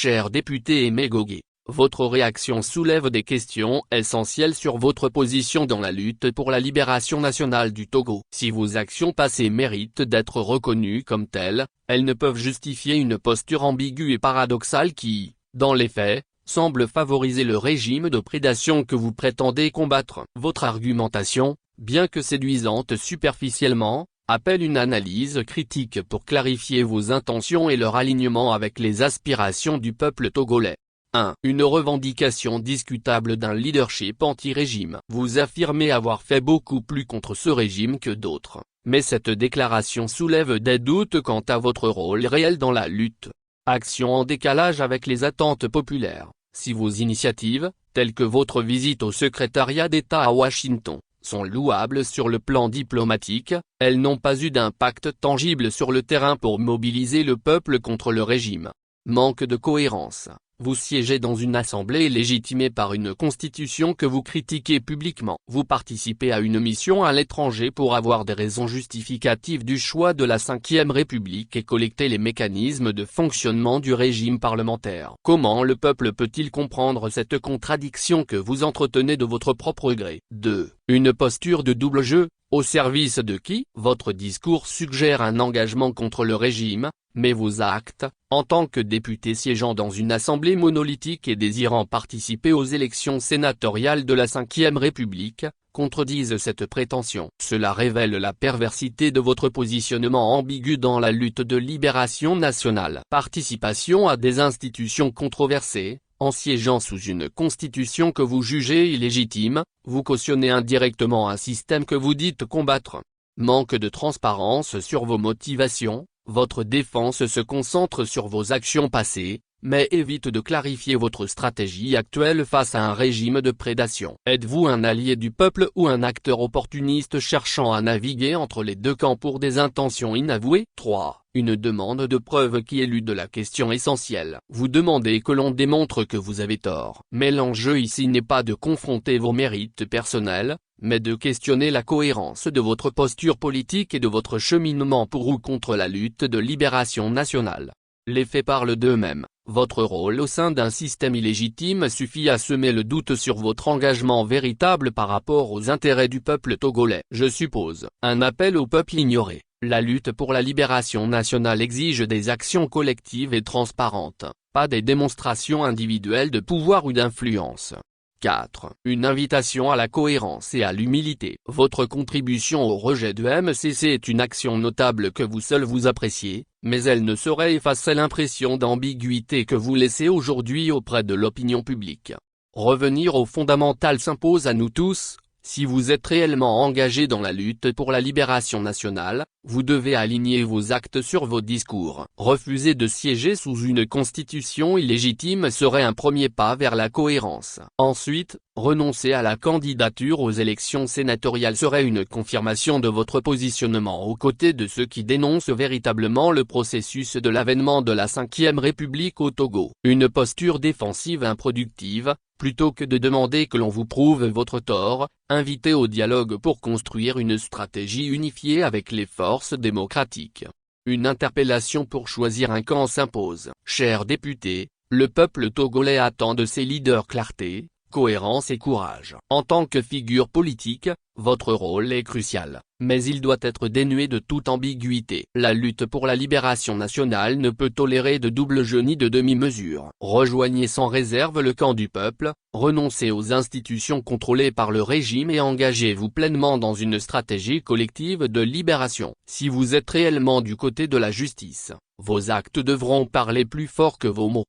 Cher député Aimé Goguet, votre réaction soulève des questions essentielles sur votre position dans la lutte pour la libération nationale du Togo. Si vos actions passées méritent d'être reconnues comme telles, elles ne peuvent justifier une posture ambiguë et paradoxale qui, dans les faits, semble favoriser le régime de prédation que vous prétendez combattre. Votre argumentation, bien que séduisante superficiellement, appelle une analyse critique pour clarifier vos intentions et leur alignement avec les aspirations du peuple togolais. 1. Une revendication discutable d'un leadership anti-régime. Vous affirmez avoir fait beaucoup plus contre ce régime que d'autres, mais cette déclaration soulève des doutes quant à votre rôle réel dans la lutte. Action en décalage avec les attentes populaires. Si vos initiatives, telles que votre visite au secrétariat d'État à Washington, sont louables sur le plan diplomatique, elles n'ont pas eu d'impact tangible sur le terrain pour mobiliser le peuple contre le régime. Manque de cohérence. Vous siégez dans une assemblée légitimée par une constitution que vous critiquez publiquement. Vous participez à une mission à l'étranger pour avoir des raisons justificatives du choix de la Ve République et collecter les mécanismes de fonctionnement du régime parlementaire. Comment le peuple peut-il comprendre cette contradiction que vous entretenez de votre propre gré? 2. Une posture de double jeu. Au service de qui? Votre discours suggère un engagement contre le régime, mais vos actes, en tant que député siégeant dans une assemblée monolithique et désirant participer aux élections sénatoriales de la Ve République, contredisent cette prétention. Cela révèle la perversité de votre positionnement ambigu dans la lutte de libération nationale. Participation à des institutions controversées. En siégeant sous une constitution que vous jugez illégitime, vous cautionnez indirectement un système que vous dites combattre. Manque de transparence sur vos motivations. Votre défense se concentre sur vos actions passées, mais évite de clarifier votre stratégie actuelle face à un régime de prédation. Êtes-vous un allié du peuple ou un acteur opportuniste cherchant à naviguer entre les deux camps pour des intentions inavouées? 3. Une demande de preuve qui élude la question essentielle. Vous demandez que l'on démontre que vous avez tort. Mais l'enjeu ici n'est pas de confronter vos mérites personnels, mais de questionner la cohérence de votre posture politique et de votre cheminement pour ou contre la lutte de libération nationale. Les faits parlent d'eux-mêmes. Votre rôle au sein d'un système illégitime suffit à semer le doute sur votre engagement véritable par rapport aux intérêts du peuple togolais. Je suppose. Un appel au peuple ignoré. La lutte pour la libération nationale exige des actions collectives et transparentes, pas des démonstrations individuelles de pouvoir ou d'influence. 4. Une invitation à la cohérence et à l'humilité. Votre contribution au rejet de MCC est une action notable que vous seul vous appréciez, mais elle ne saurait effacer l'impression d'ambiguïté que vous laissez aujourd'hui auprès de l'opinion publique. Revenir au fondamental s'impose à nous tous. Si vous êtes réellement engagé dans la lutte pour la libération nationale, vous devez aligner vos actes sur vos discours. Refuser de siéger sous une constitution illégitime serait un premier pas vers la cohérence. Ensuite, renoncer à la candidature aux élections sénatoriales serait une confirmation de votre positionnement aux côtés de ceux qui dénoncent véritablement le processus de l'avènement de la Ve République au Togo. Une posture défensive improductive. Plutôt que de demander que l'on vous prouve votre tort, invitez au dialogue pour construire une stratégie unifiée avec les forces démocratiques. Une interpellation pour choisir un camp s'impose. Chers députés, le peuple togolais attend de ses leaders clarté, cohérence et courage. En tant que figure politique, votre rôle est crucial, mais il doit être dénué de toute ambiguïté. La lutte pour la libération nationale ne peut tolérer de double jeu ni de demi-mesure. Rejoignez sans réserve le camp du peuple, renoncez aux institutions contrôlées par le régime et engagez-vous pleinement dans une stratégie collective de libération. Si vous êtes réellement du côté de la justice, vos actes devront parler plus fort que vos mots.